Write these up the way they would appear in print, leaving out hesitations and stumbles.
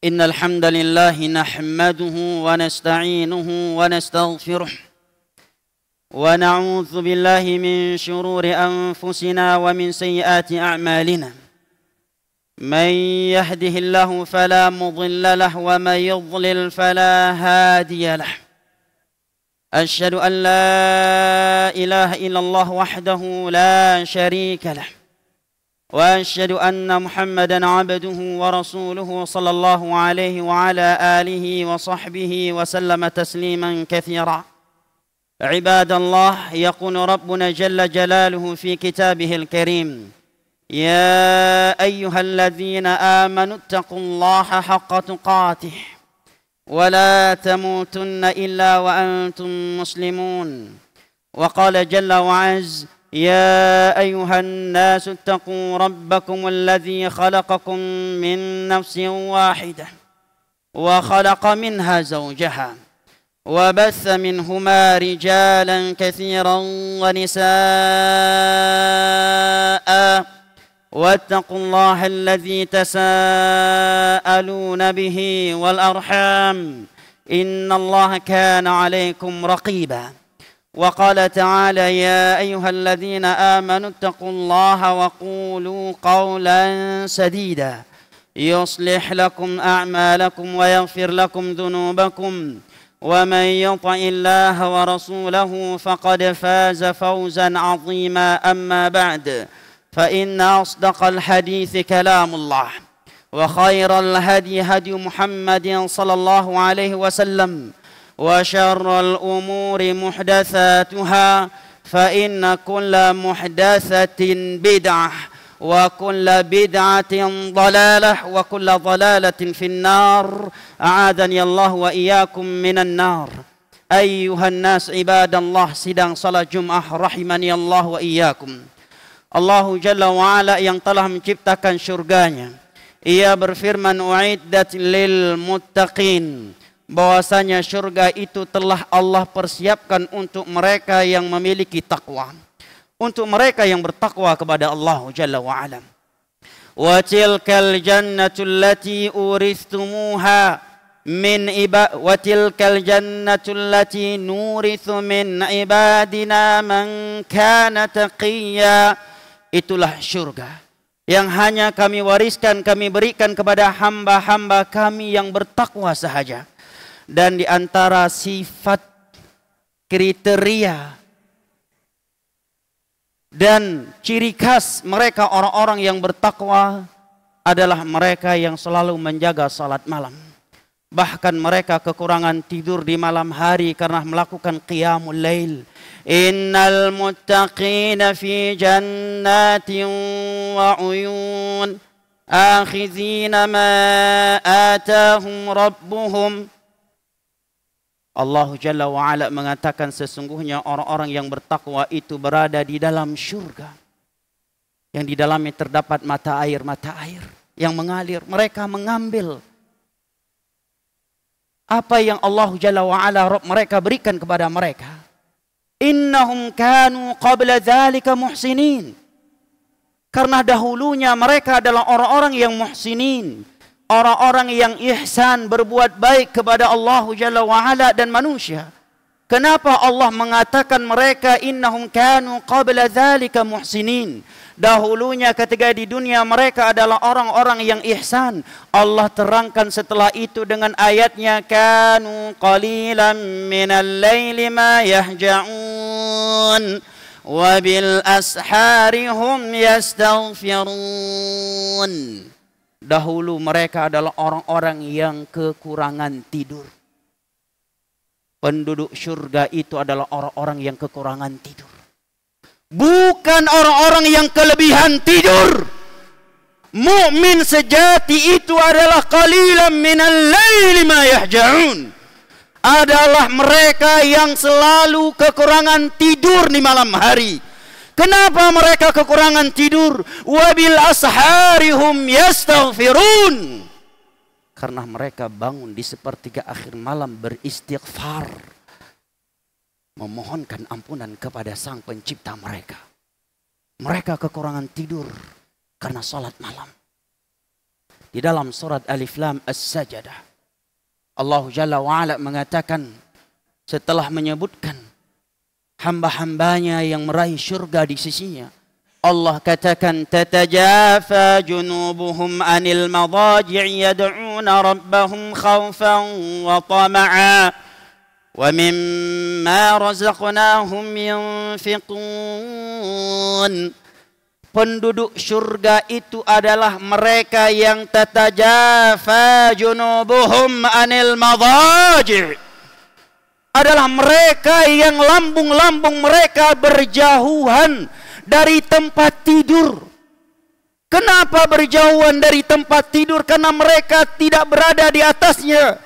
إن الحمد لله نحمده ونستعينه ونستغفره ونعوذ بالله من شرور أنفسنا ومن سيئات أعمالنا من يهده الله فلا مضل له ومن يضلل فلا هادي له أشهد أن لا إله إلا الله وحده لا شريك له وأشهد أن محمدا عبده ورسوله صلى الله عليه وعلى آله وصحبه وسلم تسليما كثيرا. عباد الله، يقول ربنا جل جلاله في كتابه الكريم: يا أيها الذين آمنوا اتقوا الله حق تقاته ولا تموتن إلا وأنتم مسلمون. وقال جل وعز: يا أيها الناس اتقوا ربكم الذي خلقكم من نفس واحدة وخلق منها زوجها وبث منهما رجالا كثيرا ونساء واتقوا الله الذي تساءلون به والأرحام إن الله كان عليكم رقيبا. وقال تعالى: يا أيها الذين آمنوا اتقوا الله وقولوا قولا سديدا يصلح لكم أعمالكم ويغفر لكم ذنوبكم ومن يطع الله ورسوله فقد فاز فوزا عظيما. أما بعد، فإن أصدق الحديث كلام الله وخير الهدي هدي محمد صلى الله عليه وسلم وشر الأمور محدثاتها فإن كل محدثة بدعة وكل بدعة ضلالة وكل ضلالة في النار. أعاذني الله وإياكم من النار. أيها الناس عباد الله، sidang salat Jumat rahimani Allah wa iyyakum. Allah Jalla wa Ala yang telah menciptakan syurganya, Ia berfirman: uiddat lil muttaqin, bahwasanya syurga itu telah Allah persiapkan untuk mereka yang memiliki takwa, untuk mereka yang bertakwa kepada Allah Jalla wa Ala. Wa tilkal jannatu allati urithumuha min wa tilkal jannatu allati nurithu min ibadina man kana taqiyya. Itulah syurga yang hanya kami wariskan, kami berikan kepada hamba-hamba kami yang bertakwa sahaja. Dan di antara sifat, kriteria dan ciri khas mereka orang-orang yang bertakwa adalah mereka yang selalu menjaga salat malam. Bahkan mereka kekurangan tidur di malam hari karena melakukan qiyamul lail. Innal muttaqina fi jannatin wa uyun akhizina ma atahum rabbuhum. Allah Jalla wa Ala mengatakan sesungguhnya orang-orang yang bertakwa itu berada di dalam syurga yang di dalamnya terdapat mata air yang mengalir. Mereka mengambil apa yang Allah Jalla wa Ala Rabb mereka berikan kepada mereka. Innahum kanu qabla dzalika muhsinin. Karena dahulunya mereka adalah orang-orang yang muhsinin, orang-orang yang ihsan, berbuat baik kepada Allah Jalla wa Ala dan manusia. Kenapa Allah mengatakan mereka innahum kanu qabla dzalika muhsinin? Dahulunya ketika di dunia mereka adalah orang-orang yang ihsan. Allah terangkan setelah itu dengan ayatnya, kanu qalilan minal laili ma yahja'un wa bil ashari hum yastaghfirun. Dahulu mereka adalah orang-orang yang kekurangan tidur. Penduduk surga itu adalah orang-orang yang kekurangan tidur, bukan orang-orang yang kelebihan tidur. Mukmin sejati itu adalah qalilan minal laili ma yahja'un, adalah mereka yang selalu kekurangan tidur di malam hari. Kenapa mereka kekurangan tidur? Wabil ashari hum yastaghfirun, karena mereka bangun di sepertiga akhir malam beristighfar, memohonkan ampunan kepada Sang Pencipta mereka. Mereka kekurangan tidur karena salat malam. Di Di dalam surat Alif Lam As-Sajdah, Allah Jalla wa'ala mengatakan setelah menyebutkan hamba-hambanya yang meraih syurga di sisinya, Allah katakan, tatajafa junubuhum anil madaji' yad'una rabbahum khawfan wa tama'a wa mimma razaqnahum yunfiqun. Penduduk syurga itu adalah mereka yang tatajafa junubuhum anil madaji', adalah mereka yang lambung-lambung mereka berjauhan dari tempat tidur. Kenapa berjauhan dari tempat tidur? Karena mereka tidak berada di atasnya.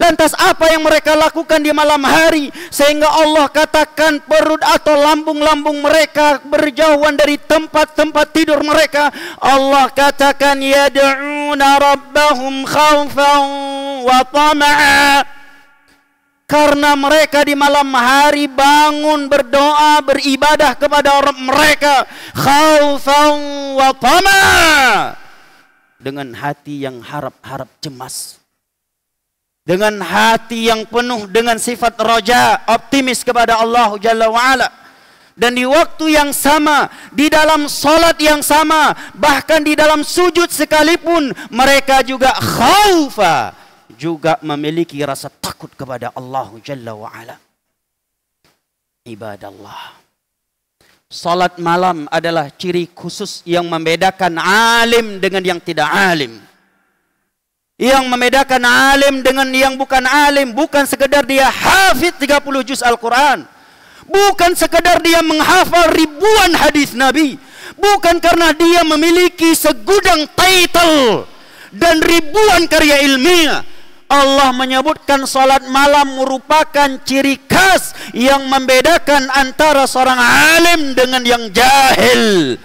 Lantas apa yang mereka lakukan di malam hari sehingga Allah katakan perut atau lambung-lambung mereka berjauhan dari tempat-tempat tidur mereka? Allah katakan yad'una rabbahum khawfan wa tama'a. Karena mereka di malam hari bangun berdoa, beribadah kepada Rabb mereka, khaufan wa tama', dengan hati yang harap-harap cemas, dengan hati yang penuh dengan sifat roja, optimis kepada Allah Jalla wa'ala. Dan di waktu yang sama, di dalam salat yang sama, bahkan di dalam sujud sekalipun, mereka juga khaufa, juga memiliki rasa takut kepada Allah Jalla wa'ala. Ibadallah, salat malam adalah ciri khusus yang membedakan alim dengan yang tidak alim. Yang membedakan alim dengan yang bukan alim bukan sekedar dia hafid 30 juz Al-Quran, bukan sekedar dia menghafal ribuan hadis Nabi, bukan karena dia memiliki segudang title dan ribuan karya ilmiah. Allah menyebutkan salat malam merupakan ciri khas yang membedakan antara seorang alim dengan yang jahil.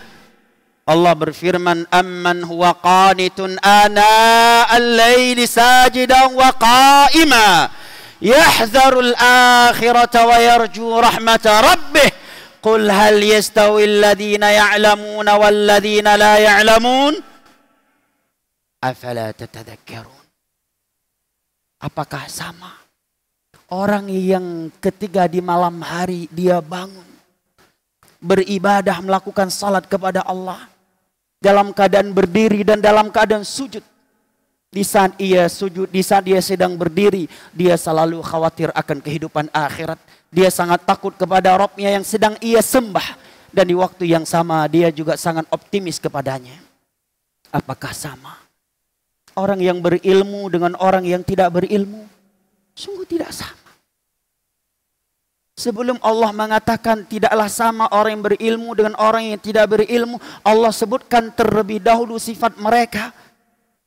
Allah berfirman, amman huwa qanitun ana al-laili sajidan wa qa'ima yahdharul akhirata wa yarju rahmata rabbih qul hal yastawi alladhina ya'lamuna wal ladhina la ya'lamun afala tatadhakkarun. Apakah sama orang yang ketika di malam hari dia bangun beribadah, melakukan salat kepada Allah dalam keadaan berdiri dan dalam keadaan sujud? Di saat ia sujud, di saat dia sedang berdiri, dia selalu khawatir akan kehidupan akhirat. Dia sangat takut kepada Rabb-nya yang sedang ia sembah. Dan di waktu yang sama dia juga sangat optimis kepadanya. Apakah sama orang yang berilmu dengan orang yang tidak berilmu? Sungguh tidak sama. Sebelum Allah mengatakan tidaklah sama orang yang berilmu dengan orang yang tidak berilmu, Allah sebutkan terlebih dahulu sifat mereka,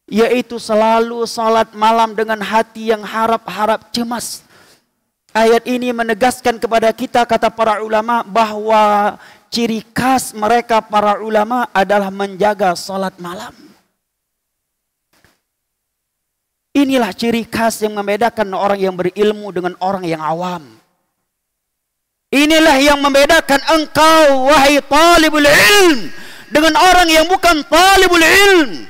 yaitu selalu salat malam dengan hati yang harap-harap cemas. Ayat ini menegaskan kepada kita, kata para ulama, bahwa ciri khas mereka para ulama adalah menjaga salat malam. Inilah ciri khas yang membedakan orang yang berilmu dengan orang yang awam. Inilah yang membedakan engkau, wahai talibul ilm, dengan orang yang bukan talibul ilm.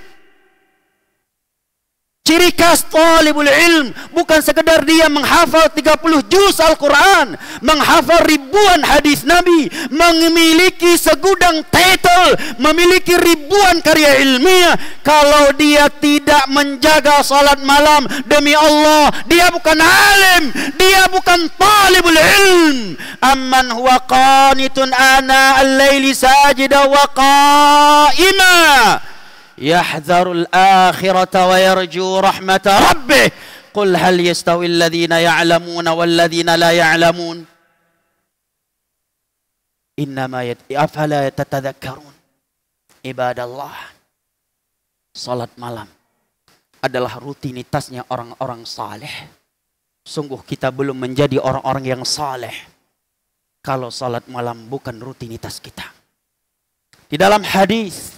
Ciri khas talibul ilm bukan sekedar dia menghafal 30 juz Al-Quran, menghafal ribuan hadis Nabi, memiliki segudang title, memiliki ribuan karya ilmiah. Kalau dia tidak menjaga salat malam, demi Allah, dia bukan alim, dia bukan talibul ilm. Amman huwa qanitun ana al-laili sajida wa qa'ima yahdharul akhirata wa yarju rahmata rabbih qul hal yastawi alladhina ya'lamuna wal ladhina la ya'lamun innama afala tatadhakkarun. Ibadallah, salat malam adalah rutinitasnya orang-orang saleh. Sungguh kita belum menjadi orang-orang yang saleh kalau salat malam bukan rutinitas kita. Di dalam hadis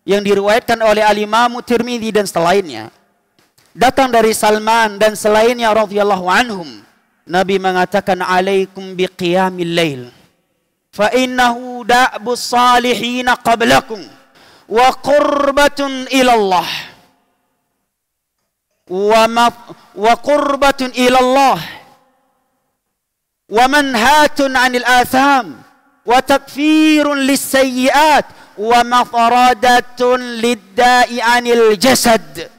yang diriwayatkan oleh Al-Imam Tirmidzi dan selainnya, datang dari Salman dan selainnya radhiyallahu anhum, Nabi mengatakan, alaikum biqiyamil lail fa innahu da'bus salihin qablakum wa qurbatun ila Allah. wa qurbatun ilallah wa manhatun 'anil atham wa takfirun lis-sayyi'at wa mafaradatun lid-da'i 'anil jasad.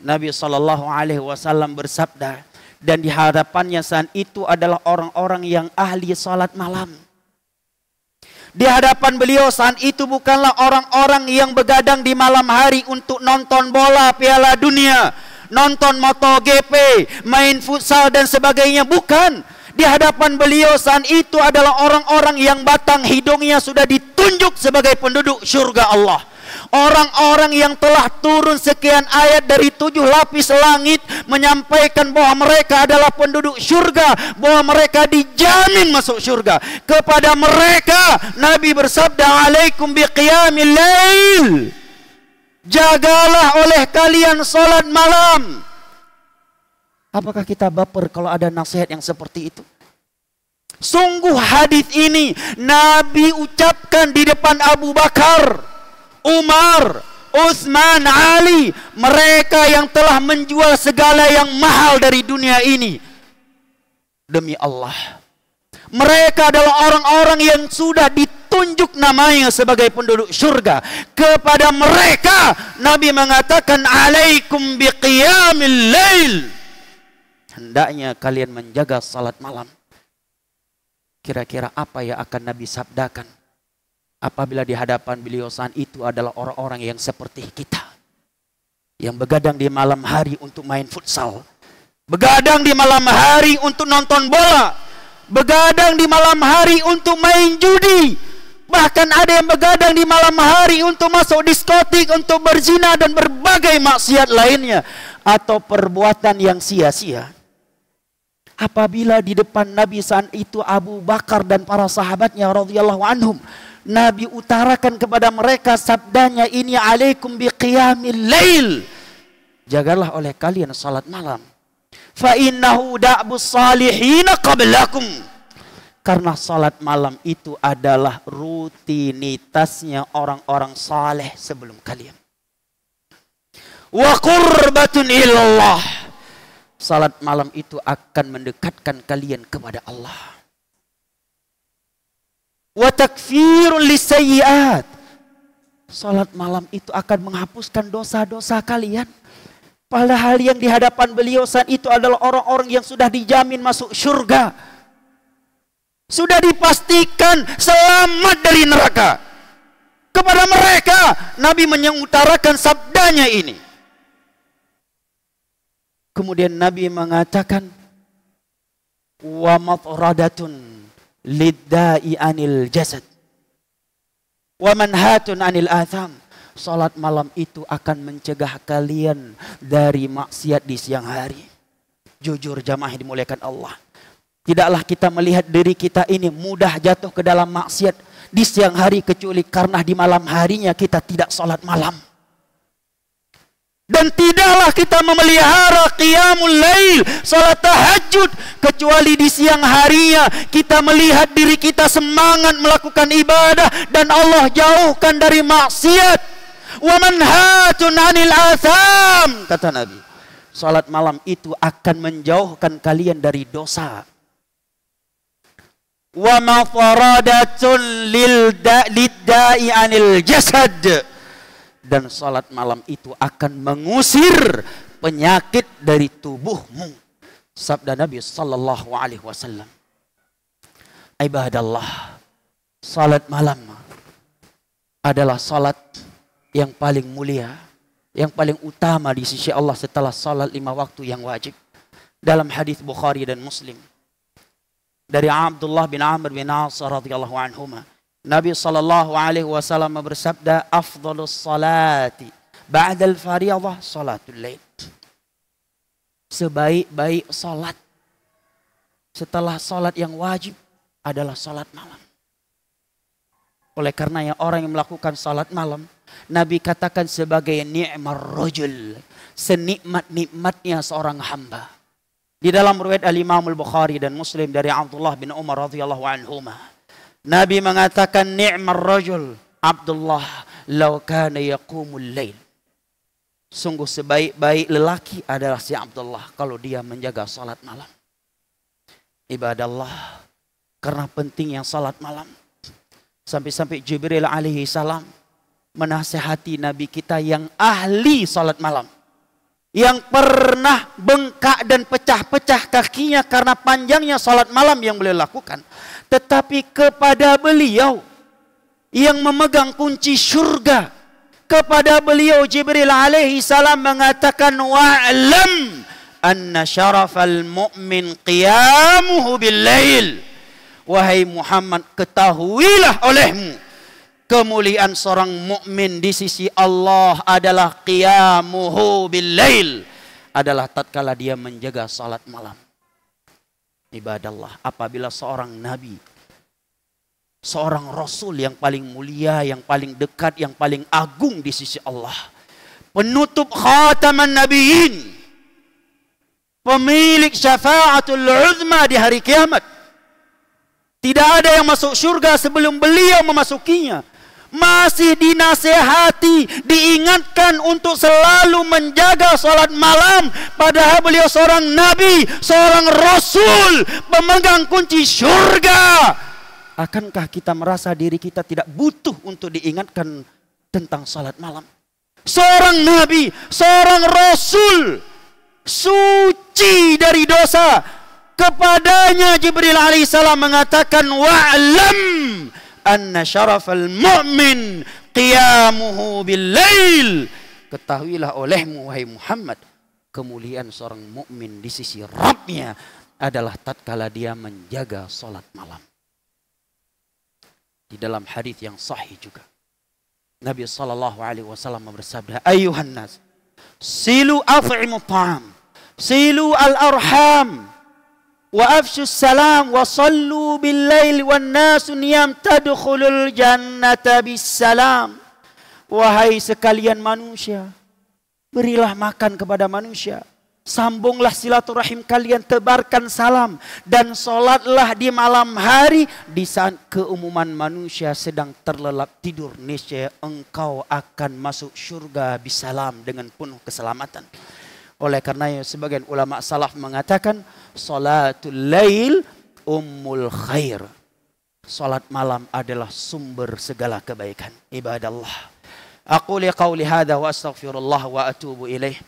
Nabi SAW bersabda, dan di hadapannya saat itu adalah orang-orang yang ahli salat malam. Di hadapan beliau saat itu bukanlah orang-orang yang begadang di malam hari untuk nonton bola Piala Dunia, nonton MotoGP, main futsal dan sebagainya, bukan. Di hadapan beliau saat itu adalah orang-orang yang batang hidungnya sudah ditunjuk sebagai penduduk surga Allah. Orang-orang yang telah turun sekian ayat dari 7 lapis langit menyampaikan bahwa mereka adalah penduduk surga, bahwa mereka dijamin masuk surga. Kepada mereka Nabi bersabda, alaikum biqiyamil lail, jagalah oleh kalian salat malam. Apakah kita baper kalau ada nasihat yang seperti itu? Sungguh hadis ini Nabi ucapkan di depan Abu Bakar, Umar, Utsman, Ali, mereka yang telah menjual segala yang mahal dari dunia ini. Demi Allah, mereka adalah orang-orang yang sudah ditunjuk namanya sebagai penduduk surga. Kepada mereka Nabi mengatakan, alaikum biqiyamil lail, hendaknya kalian menjaga salat malam. Kira-kira apa yang akan Nabi sabdakan apabila di hadapan beliau saat itu adalah orang-orang yang seperti kita, yang begadang di malam hari untuk main futsal, begadang di malam hari untuk nonton bola, begadang di malam hari untuk main judi, bahkan ada yang begadang di malam hari untuk masuk diskotik, untuk berzina dan berbagai maksiat lainnya, atau perbuatan yang sia-sia. Apabila di depan Nabi saat itu Abu Bakar dan para sahabatnya radhiyallahu anhum, Nabi utarakan kepada mereka sabdanya ini, alaikum biqiyamil lail, jagalah oleh kalian salat malam. Fa innahu da'bus salihin qablakum, karena salat malam itu adalah rutinitasnya orang-orang saleh sebelum kalian. Wa qurbatun ilallah, salat malam itu akan mendekatkan kalian kepada Allah. Wa takfirun lisayyi'at, salat malam itu akan menghapuskan dosa-dosa kalian. Padahal yang di hadapan beliau saat itu adalah orang-orang yang sudah dijamin masuk surga, sudah dipastikan selamat dari neraka. Kepada mereka Nabi mengutarakan sabdanya ini. Kemudian Nabi mengatakan, wa matradatun lidda'i anil jasad wa manhatun anil atham, salat malam itu akan mencegah kalian dari maksiat di siang hari. Jujur jamaah yang dimuliakan Allah, tidaklah kita melihat diri kita ini mudah jatuh ke dalam maksiat di siang hari, kecuali karena di malam harinya kita tidak salat malam. Dan tidaklah kita memelihara qiyamul lail, salat tahajud, kecuali di siang harinya kita melihat diri kita semangat melakukan ibadah dan Allah jauhkan dari maksiat. Wa manhatun 'anil atham, kata Nabi, salat malam itu akan menjauhkan kalian dari dosa. Wa mafaradatun lid-da'i 'anil jasad, dan salat malam itu akan mengusir penyakit dari tubuhmu. Sabda Nabi sallallahu alaihi wasallam, ibadallah, salat malam adalah salat yang paling mulia, yang paling utama di sisi Allah setelah salat 5 waktu yang wajib. Dalam hadis Bukhari dan Muslim dari Abdullah bin Amr bin As radhiyallahu anhuma, Nabi sallallahu alaihi wasallam bersabda, afdhalus salati ba'dal fardhah salatul lail, sebaik-baik salat setelah salat yang wajib adalah salat malam. Oleh karenanya orang yang melakukan salat malam, Nabi katakan sebagai ni'mar rajul, senikmat-nikmatnya seorang hamba. Di dalam riwayat Al-Imam Al-Bukhari dan Muslim dari Abdullah bin Umar radhiyallahu anhuma, Nabi mengatakan, ni'mar rajul Abdullah law kana yaqumul lail, Sungguh sebaik-baik lelaki adalah si Abdullah kalau dia menjaga salat malam. Ibadallah, karena pentingnya salat malam. Sampai-sampai Jibril alaihi salam menasihati Nabi kita yang ahli salat malam. Yang pernah bengkak dan pecah-pecah kakinya karena panjangnya salat malam yang beliau lakukan. Tetapi kepada beliau yang memegang kunci surga, kepada beliau Jibril alaihi salam mengatakan, wa'lam anna syarafal mu'min qiyamuhu bil-lail. Wahai Muhammad, ketahuilah olehmu, kemuliaan seorang mukmin di sisi Allah adalah qiyamuhu bil-lail, adalah tatkala dia menjaga salat malam. Ibadallah, apabila seorang nabi, seorang rasul yang paling mulia, yang paling dekat, yang paling agung di sisi Allah, penutup khataman nabiyyin, pemilik syafaatul uzma di hari kiamat, tidak ada yang masuk surga sebelum beliau memasukinya, masih dinasihati, diingatkan untuk selalu menjaga salat malam, padahal beliau seorang nabi, seorang rasul, pemegang kunci surga. Akankah kita merasa diri kita tidak butuh untuk diingatkan tentang salat malam? Seorang nabi, seorang rasul, suci dari dosa, kepadanya Jibril alaihissalam mengatakan, wa'lam anna syarafal mu'min qiyamuhu bil-lail. Ketahuilah olehmu wahai Muhammad, kemuliaan seorang mukmin di sisi Rabbnya adalah tatkala dia menjaga salat malam. Di dalam hadis yang sahih juga, Nabi SAW bersabda, ayuhan nas, silu af'imu ta'am, silu al-arham, wa afshu salam, wa sallu bil-lail, wa nasu niyam tadkhulul jannata bis-salam. Wahai sekalian manusia, berilah makan kepada manusia, sambunglah silaturahim kalian, tebarkan salam, dan solatlah di malam hari di saat keumuman manusia sedang terlelap tidur. Niscaya engkau akan masuk surga bisalam, dengan penuh keselamatan. Oleh karenanya sebagian ulama salaf mengatakan, salatul lail ummul khair. Salat malam adalah sumber segala kebaikan. Ibadallah, aquli qawli hadha wa astaghfirullah wa atubu ilaih.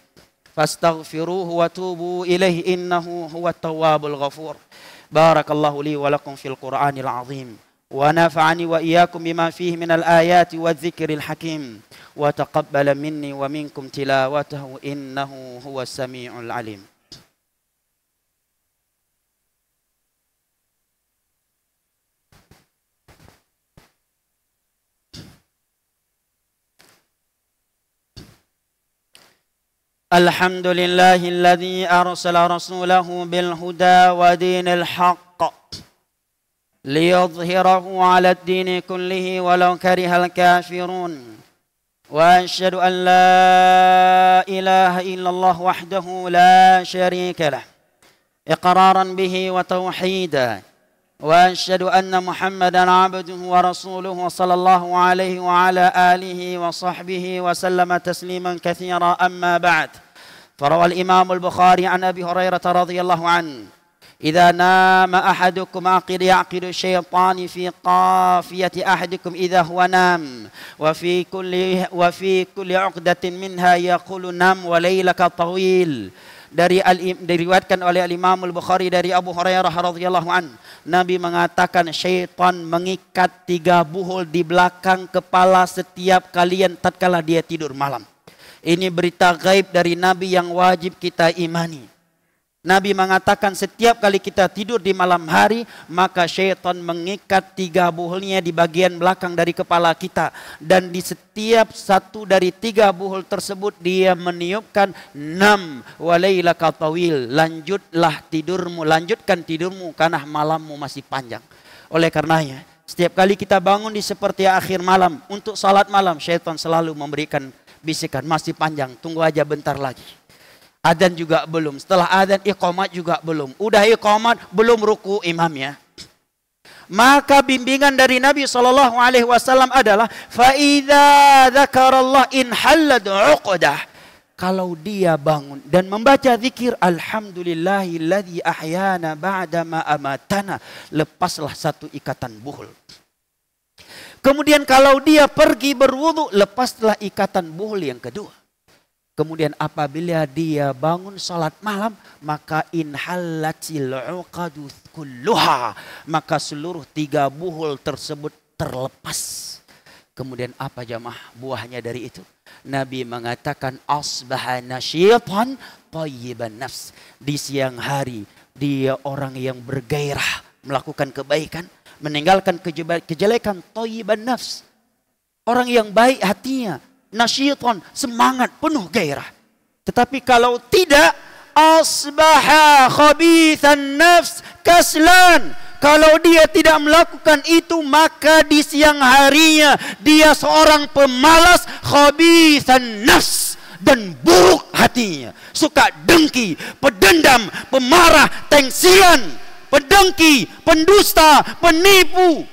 Fastaghfiruhu wa tubu ilaihi innahu huwat tawwabul ghafur. Barakallahu li wa lakum fil Qur'anil azim, wa nafa'ani wa iyyakum bima fihi minal ayati wadh-dhikril hakim, wa taqabbala minni wa minkum tilawatahu innahu huwas samiul alim. الحمد لله الذي أرسل رسوله بالهدى ودين الحق ليظهره على الدين كله ولو كره الكافرون وأشهد أن لا إله إلا الله وحده لا شريك له إقرارا به وتوحيدا وأشهد أن محمدا عبده ورسوله صلى الله عليه وعلى آله وصحبه وسلم تسليما كثيرا. أما بعد، فروى الإمام البخاري عن أبي هريرة رضي الله عنه إذا نام أحدكم يعقد الشيطان في قافية أحدكم إذا هو نام وفي كل عقدة منها يقول نام وليلك طويل. Diriwayatkan oleh Imam Al-Bukhari dari Abu Hurairah radhiyallahu an, Nabi mengatakan syaitan mengikat 3 buhul di belakang kepala setiap kalian tatkala dia tidur malam. Ini berita gaib dari Nabi yang wajib kita imani. Nabi mengatakan setiap kali kita tidur di malam hari, maka syaitan mengikat 3 buhulnya di bagian belakang dari kepala kita. Dan di setiap satu dari 3 buhul tersebut dia meniupkan, nam walailaka tawil, lanjutkan tidurmu karena malammu masih panjang. Oleh karenanya, setiap kali kita bangun di seperti akhir malam untuk salat malam, syaitan selalu memberikan bisikan, masih panjang, tunggu aja bentar lagi. Adzan juga belum, setelah adzan iqamat juga belum, udah iqamat belum ruku imamnya. Maka bimbingan dari Nabi SAW adalah fa idza dzakarallah in halad 'uqdah. kalau dia bangun dan membaca zikir alhamdulillahilladzi ahyana ba'dama amatana, lepaslah satu ikatan buhul. Kemudian kalau dia pergi berwudu, lepaslah ikatan buhul yang kedua. Kemudian apabila dia bangun salat malam, maka inhalatil uqadu kulluha, maka seluruh 3 buhul tersebut terlepas. Kemudian apa jamaah buahnya dari itu? Nabi mengatakan asbaha nasyitan thayyiban nafs. Di siang hari dia orang yang bergairah melakukan kebaikan, meninggalkan kejelekan, thayyiban nafs. Orang yang baik hatinya, nasyitan, semangat, penuh gairah. Tetapi kalau tidak, asbaha khabithan nafs kaslan. Kalau dia tidak melakukan itu, maka di siang harinya dia seorang pemalas, khabithan nafs, dan buruk hatinya. Suka dengki, pedendam, pemarah, tengsian, pedengki, pendusta, penipu,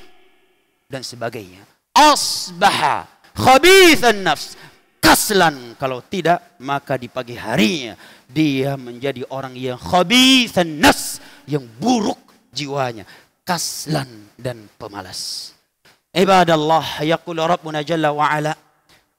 dan sebagainya. Asbaha khabithan nafs kaslan. Kalau tidak, maka di pagi harinya dia menjadi orang yang khabithan nafs, yang buruk jiwanya, kaslan dan pemalas. Ibadallah, yaqul Rabbuna jalla wa ala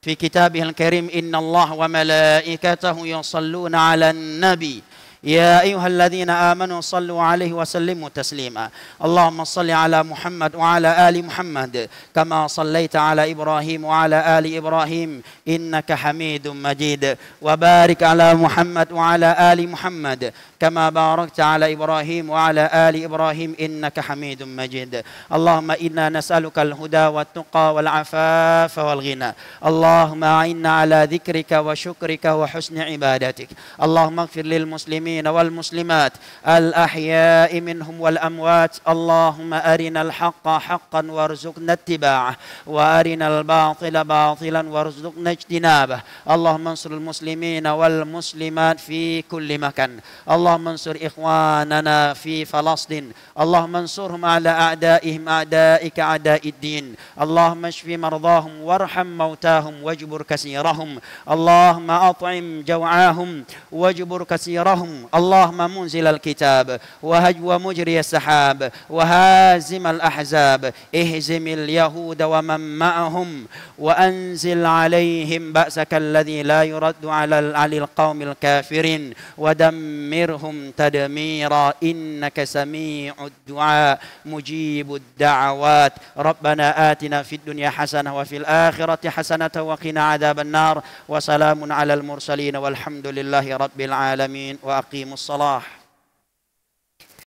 fi kitabihil karim, inna Allah wa malaikatahu yusalluna 'alan nabi يا أيها الذين آمنوا صلوا عليه وسلموا تسليما اللهم صل على محمد وعلى آل محمد كما صليت على إبراهيم وعلى آل إبراهيم إنك حميد مجيد وبارك على محمد وعلى آل محمد كما باركت على إبراهيم وعلى آل إبراهيم إنك حميد مجيد اللهم إنا نسألك الهدى والتقى والعفاف والغنى اللهم أعنا على ذكرك وشكرك وحسن عبادتك اللهم اغفر للمسلمين والمسلمات الأحياء منهم والأموات اللهم أرنا الحق حقا وارزقنا اتباعه وأرنا الباطل باطلا وارزقنا اجتنابه اللهم انصر المسلمين والمسلمات في كل مكان اللهم انصر إخواننا في فلسطين اللهم انصرهم على أعدائهم أعدائك أعداء الدين اللهم اشف مرضاهم وارحم موتاهم واجبر كسيرهم اللهم أطعم جوعاهم واجبر كسيرهم اللهم منزل الكتاب ومجري السحاب وهازم الأحزاب اهزم اليهود ومن معهم وأنزل عليهم بأسك الذي لا يرد على القوم الكافرين ودمرهم تدميرا إنك سميع الدعاء مجيب الدعوات ربنا آتنا في الدنيا حسنة وفي الآخرة حسنة وقنا عذاب النار وسلام على المرسلين والحمد لله رب العالمين وأقيموا الصلاة